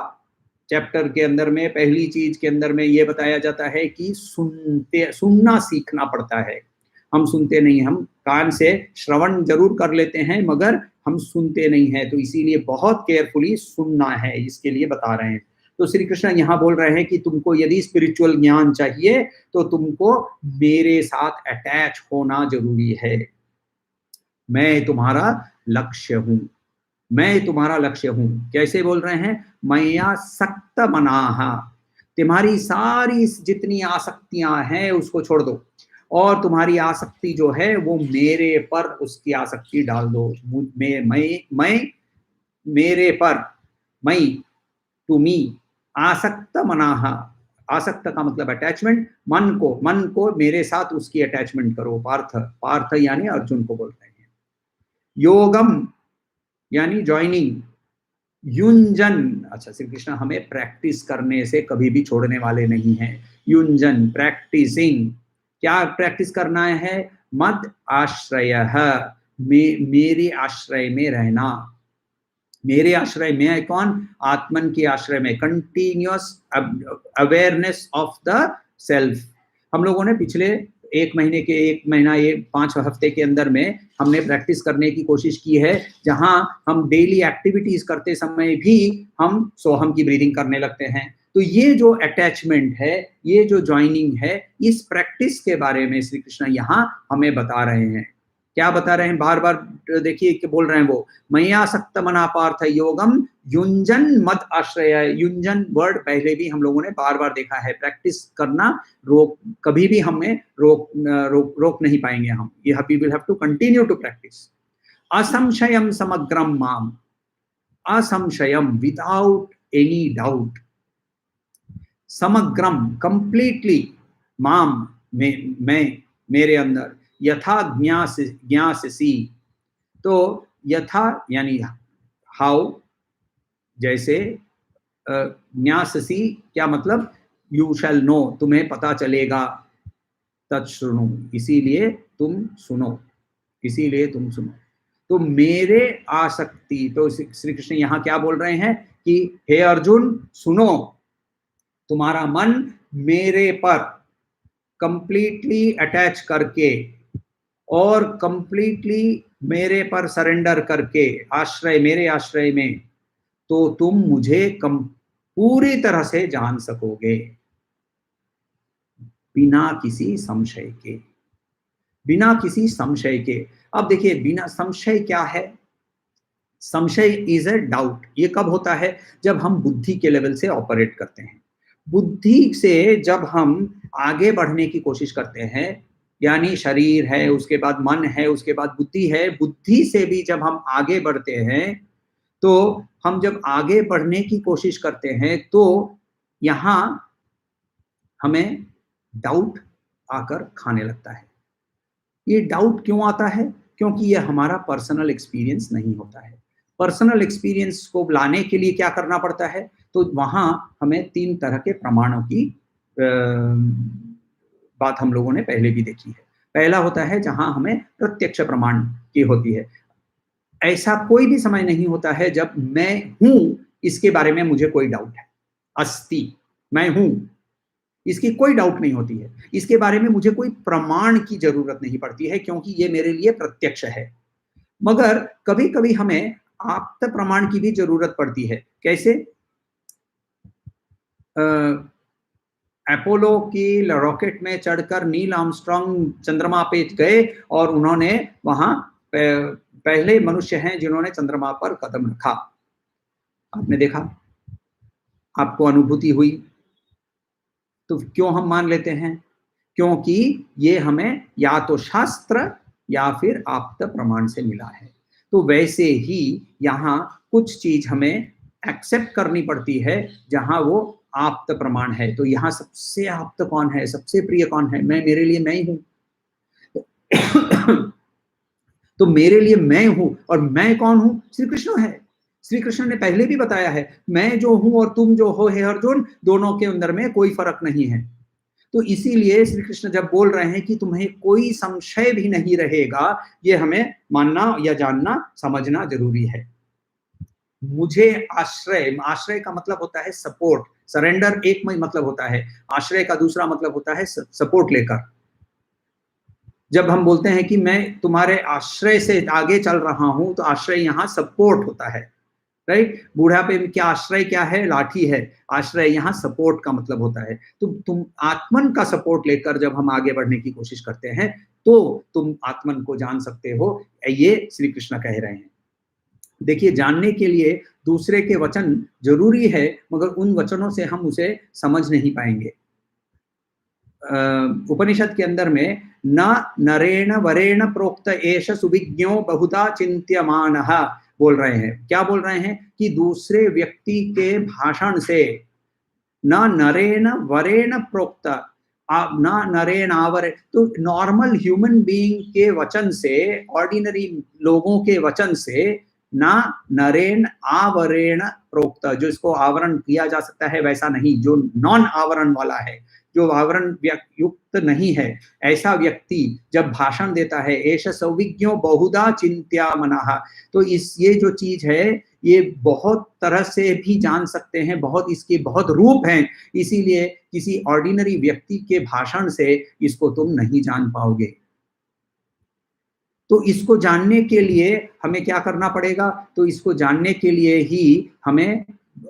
चैप्टर के अंदर में, पहली चीज के अंदर में ये बताया जाता है कि सुनना सीखना पड़ता है। हम सुनते नहीं, हम कान से श्रवण जरूर कर लेते हैं मगर हम सुनते नहीं हैं। तो इसीलिए बहुत केयरफुली सुनना है, इसके लिए बता रहे हैं। तो श्री कृष्ण यहाँ बोल रहे हैं कि तुमको यदि स्पिरिचुअल ज्ञान चाहिए तो तुमको मेरे साथ अटैच होना जरूरी है। मैं तुम्हारा लक्ष्य हूं, मैं तुम्हारा लक्ष्य हूं। कैसे बोल रहे हैं? मैया सक्त मनाहा, तुम्हारी सारी जितनी आसक्तियां हैं उसको छोड़ दो, और तुम्हारी आसक्ति जो है वो मेरे पर उसकी आसक्ति डाल दो। मैं मेरे पर, मैं टू मी, आसक्त मनाह, आसक्त का मतलब अटैचमेंट, मन को मेरे साथ उसकी अटैचमेंट करो। पार्थ यानी अर्जुन को बोल रहे हैं। योगम यानी ज्वाइनिंग, युंजन, अच्छा श्री कृष्ण हमें प्रैक्टिस करने से कभी भी छोड़ने वाले नहीं हैं। युंजन प्रैक्टिसिंग, क्या प्रैक्टिस करना है? मद आश्रय, मेरे आश्रय में रहना। मेरे आश्रय में कौन? आत्मन के आश्रय में, continuous awareness of the self. हम लोगों ने पिछले एक महीना, ये 5 हफ्ते के अंदर में हमने प्रैक्टिस करने की कोशिश की है, जहां हम डेली एक्टिविटीज करते समय भी हम सोहम की ब्रीदिंग करने लगते हैं। तो ये जो अटैचमेंट है, ये जो ज्वाइनिंग है, इस प्रैक्टिस के बारे में श्री कृष्ण यहाँ हमें बता रहे हैं। क्या बता रहे हैं? बार बार देखिए कि बोल रहे हैं वो, मया सक्त मना पार्थ योगम युंजन मद आश्रय। युंजन वर्ड पहले भी हम लोगों ने बार बार देखा है। प्रैक्टिस करना कभी भी हमें रोक नहीं पाएंगे हम। We will have to continue to practice. असंशयम समग्रम माम, असंशयम विदाउट एनी डाउट, समग्रम कंप्लीटली, माम मैं मेरे अंदर, यथा ज्ञासी, तो यथा यानी हाउ, जैसे, ज्ञासी क्या मतलब? यू शैल नो, तुम्हें पता चलेगा, तत्शृणु इसीलिए तुम सुनो, इसीलिए तुम सुनो। तो मेरे आसक्ति, तो श्री कृष्ण यहाँ क्या बोल रहे हैं कि हे अर्जुन सुनो, तुम्हारा मन मेरे पर कंप्लीटली अटैच करके और कंप्लीटली मेरे पर सरेंडर करके, आश्रय, मेरे आश्रय में, तो तुम मुझे पूरी तरह से जान सकोगे, बिना किसी संशय के, बिना किसी संशय के। अब देखिए बिना संशय क्या है? संशय इज अ डाउट। ये कब होता है? जब हम बुद्धि के लेवल से ऑपरेट करते हैं। बुद्धि से जब हम आगे बढ़ने की कोशिश करते हैं, यानी शरीर है, उसके बाद मन है, उसके बाद बुद्धि है, बुद्धि से भी जब हम आगे बढ़ते हैं, तो हम जब आगे बढ़ने की कोशिश करते हैं तो यहाँ हमें डाउट आकर खाने लगता है। ये डाउट क्यों आता है? क्योंकि ये हमारा पर्सनल एक्सपीरियंस नहीं होता है। पर्सनल एक्सपीरियंस को लाने के लिए क्या करना पड़ता है? तो वहां हमें 3 तरह के प्रमाणों की बात हम लोगों ने पहले भी देखी है। पहला होता है जहां हमें प्रत्यक्ष प्रमाण की होती है। ऐसा कोई भी समय नहीं होता है जब मैं हूं इसके बारे में मुझे कोई डाउट है। अस्ति, मैं हूं, इसकी कोई डाउट नहीं होती है। इसके बारे में मुझे कोई प्रमाण की जरूरत नहीं पड़ती है, क्योंकि ये मेरे लिए प्रत्यक्ष है। मगर कभी कभी हमें आप्त प्रमाण की भी जरूरत पड़ती है। कैसे? अपोलो की रॉकेट में चढ़कर नील आर्मस्ट्रांग चंद्रमा पे गए और उन्होंने वहां पहले मनुष्य हैं जिन्होंने चंद्रमा पर कदम रखा। आपने देखा, आपको अनुभूति हुई, तो क्यों हम मान लेते हैं? क्योंकि ये हमें या तो शास्त्र या फिर आप्त प्रमाण से मिला है। तो वैसे ही यहाँ कुछ चीज हमें एक्सेप्ट करनी पड़ती है जहां वो आप्त प्रमाण है। तो यहाँ सबसे आप्त कौन है, सबसे प्रिय कौन है? मैं, मेरे लिए मैं ही हूं। तो मेरे लिए मैं हूं, और मैं कौन हूं? श्री कृष्ण है। श्री कृष्ण ने पहले भी बताया है, मैं जो हूं और तुम जो हो हे अर्जुन, दोनों के अंदर में कोई फर्क नहीं है। तो इसीलिए श्री कृष्ण जब बोल रहे हैं कि तुम्हें कोई संशय भी नहीं रहेगा, ये हमें मानना या जानना, समझना जरूरी है। मुझे आश्रय, आश्रय का मतलब होता है सपोर्ट, सरेंडर एक मतलब होता है, आश्रय का दूसरा मतलब होता है सपोर्ट लेकर। जब हम बोलते हैं कि मैं तुम्हारे आश्रय से आगे चल रहा हूं, तो आश्रय यहाँ सपोर्ट होता है, राइट? बुढ़ापे में क्या आश्रय क्या है? लाठी है। आश्रय यहाँ सपोर्ट का मतलब होता है। तो तुम आत्मन का सपोर्ट लेकर जब हम आगे बढ़ने की कोशिश करते हैं, तो तुम आत्मन को जान सकते हो, ये श्री कृष्ण कह रहे हैं। देखिए, जानने के लिए दूसरे के वचन जरूरी है, मगर उन वचनों से हम उसे समझ नहीं पाएंगे। उपनिषद के अंदर में न नरेण वरेण प्रोक्त एष सुविज्ञो बहुधा चिंत्यमानः, बोल रहे हैं। क्या बोल रहे हैं कि दूसरे व्यक्ति के भाषण से न नरेण वरेण प्रोक्त, न नरेण आवरे, तो नॉर्मल ह्यूमन बीइंग के वचन से, ऑर्डिनरी लोगों के वचन से, ना नरेण आवरेण प्रोक्त, जो इसको आवरण किया जा सकता है वैसा नहीं, जो नॉन आवरण वाला है, जो आवरण युक्त नहीं है, ऐसा व्यक्ति जब भाषण देता है, एष सौविज्ञो बहुधा चिंत्या मनः, तो ये जो चीज है ये बहुत तरह से भी जान सकते हैं, बहुत इसके बहुत रूप हैं, इसीलिए किसी ऑर्डिनरी व्यक्ति के भाषण से इसको तुम नहीं जान पाओगे। तो इसको जानने के लिए हमें क्या करना पड़ेगा? तो इसको जानने के लिए ही हमें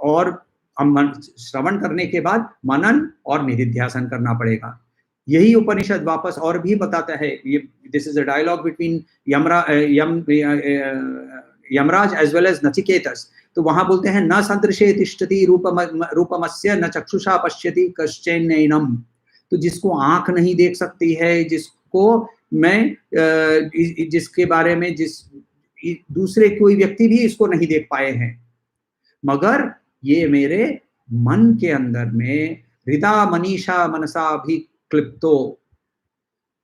और श्रवण करने के बाद मनन और निधिध्यासन करना पड़ेगा। यही उपनिषद वापस और भी बताता है, ये this is a dialogue between Yamraj as well as Nachiketas. तो वहां बोलते हैं न सदृशे तिष्ठति रूपमस्य न चक्षुषा पश्यति कश्चैनैनम, तो जिसको आंख नहीं देख सकती है, जिसको मैं जिसके बारे में दूसरे कोई व्यक्ति भी इसको नहीं देख पाए हैं, मगर ये मेरे मन के अंदर में हृदय मनीषा मनसा भी क्लिप्तो,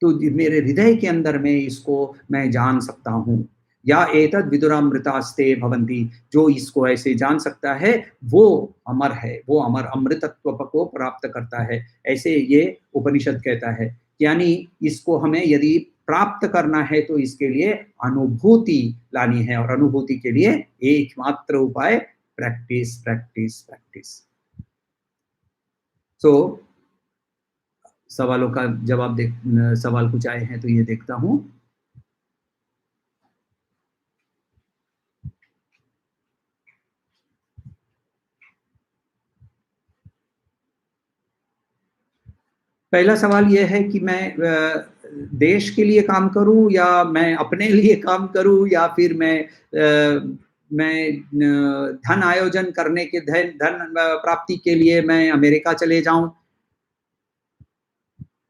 तो मेरे हृदय के अंदर में इसको मैं जान सकता हूँ। या एतद् विदुरामृतास्ते भवन्ति, जो इसको ऐसे जान सकता है वो अमर है, वो अमर अमृतत्व को प्राप्त करता है, ऐसे ये उपनिषद कहता है। यानी इसको हमें यदि प्राप्त करना है तो इसके लिए अनुभूति लानी है, और अनुभूति के लिए एकमात्र उपाय प्रैक्टिस प्रैक्टिस प्रैक्टिस। तो सवालों का जवाब सवाल कुछ आए हैं तो ये देखता हूं। पहला सवाल ये है कि मैं देश के लिए काम करूं या मैं अपने लिए काम करूं, या फिर मैं धन आयोजन करने के धन प्राप्ति के लिए मैं अमेरिका चले जाऊं।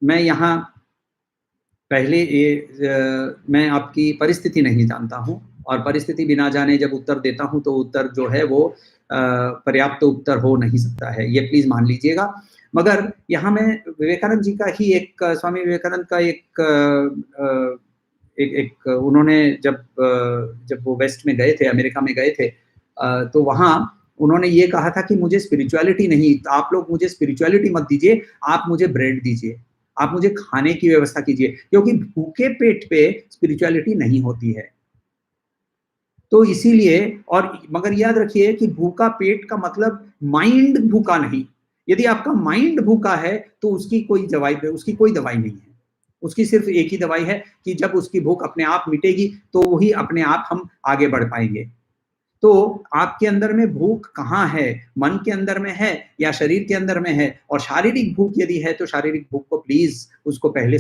मैं यहाँ पहले मैं आपकी परिस्थिति नहीं जानता हूं, और परिस्थिति बिना जाने जब उत्तर देता हूं तो उत्तर जो है वो पर्याप्त उत्तर हो नहीं सकता है, ये प्लीज मान लीजिएगा। मगर यहाँ मैं विवेकानंद जी का ही स्वामी विवेकानंद का एक उन्होंने जब वो वेस्ट में गए थे, अमेरिका में गए थे, तो वहाँ उन्होंने ये कहा था कि मुझे स्पिरिचुअलिटी नहीं, आप लोग मुझे स्पिरिचुअलिटी मत दीजिए, आप मुझे ब्रेड दीजिए, आप मुझे खाने की व्यवस्था कीजिए, क्योंकि भूखे पेट पे स्पिरिचुअलिटी नहीं होती है। तो इसीलिए, और मगर याद रखिए कि भूखा पेट का मतलब माइंड भूखा नहीं। यदि आपका माइंड भूखा है तो उसकी कोई दवाई नहीं है, उसकी सिर्फ एक ही दवाई है कि जब उसकी भूख अपने आप मिटेगी तो वही अपने आप हम आगे बढ़ पाएंगे। तो आपके अंदर में भूख कहाँ है, मन के अंदर में है या शरीर के अंदर में है? और शारीरिक भूख यदि है तो शारीरिक भूख को प्लीज उसको पहले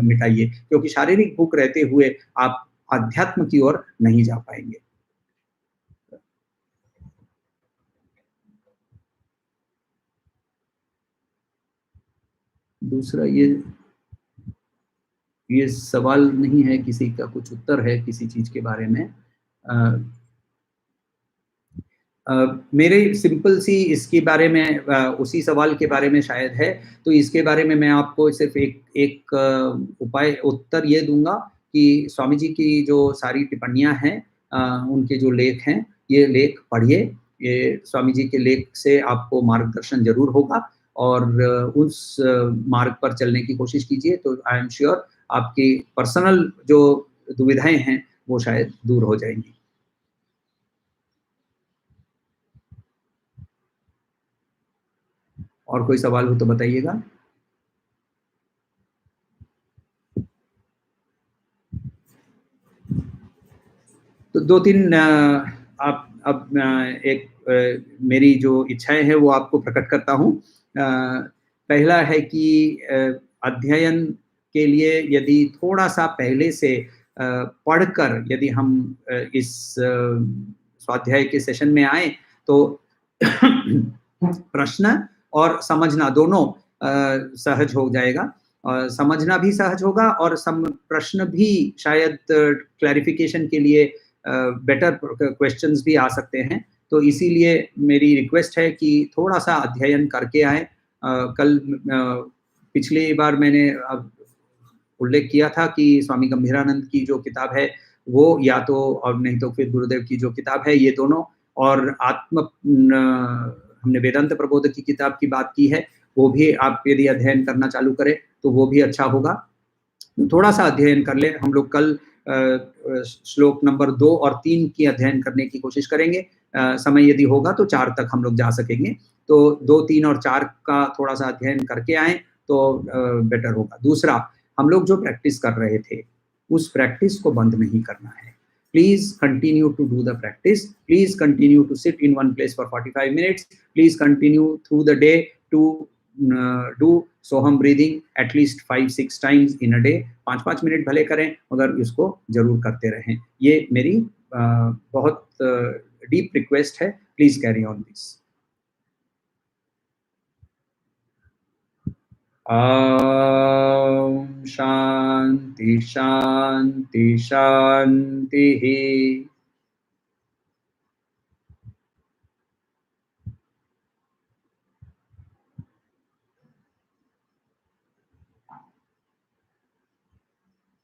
मिटाइए, क्योंकि शारीरिक भूख रहते हुए आप अध्यात्म की ओर नहीं जा पाएंगे। दूसरा ये सवाल नहीं है, किसी का कुछ उत्तर है किसी चीज के बारे में। मेरे सिंपल सी इसके बारे में उसी सवाल के बारे में शायद है, तो इसके बारे में मैं आपको सिर्फ एक उपाय उत्तर ये दूंगा कि स्वामी जी की जो सारी टिप्पणियां हैं, उनके जो लेख हैं, ये लेख पढ़िए। ये स्वामी जी के लेख से आपको मार्गदर्शन जरूर होगा, और उस मार्ग पर चलने की कोशिश कीजिए, तो आई एम श्योर आपकी पर्सनल जो दुविधाएं हैं वो शायद दूर हो जाएंगी। और कोई सवाल हो तो बताइएगा। तो दो तीन मेरी जो इच्छाएं हैं वो आपको प्रकट करता हूँ। पहला है कि अध्ययन के लिए यदि थोड़ा सा पहले से पढ़कर यदि हम इस स्वाध्याय के सेशन में आए तो प्रश्न और समझना दोनों सहज हो जाएगा। समझना भी सहज होगा और प्रश्न भी शायद क्लैरिफिकेशन के लिए बेटर क्वेश्चंस भी आ सकते हैं। तो इसीलिए मेरी रिक्वेस्ट है कि थोड़ा-सा अध्ययन करके आएँ। पिछली बार मैंने उल्लेख किया था कि स्वामी गंभीरानंद की जो किताब है, वो या तो और नहीं तो फिर गुरुदेव की जो किताब है, ये दोनों और हमने वेदांत प्रबोध की किताब की बात की है, वो भी आप यदि अध्ययन करना चालू करें, तो वो भी अच्छा होगा। थोड़ा-सा अध्ययन कर लें, हम लोग कल श्लोक नंबर 2 और 3 की अध्ययन करने की कोशिश करेंगे। समय यदि होगा तो 4 तक हम लोग जा सकेंगे। तो 2, 3 और 4 का थोड़ा-सा अध्ययन करके आएँ, तो बेटर होगा। दूसरा, हम लोग जो प्रैक्टिस कर रहे थे, उस प्रैक्टिस को बंद नहीं करना है। Please continue to do the practice. Please continue to sit in one place for 45 minutes. Please continue through the day to do Soham breathing at least 5-6 times in a day. 5-5 minute भले करें, मगर इसको जरूर करते रहें। ये मेरी बहुत डीप रिक्वेस्ट है। Please carry on this. Shanti Shanti Shanti.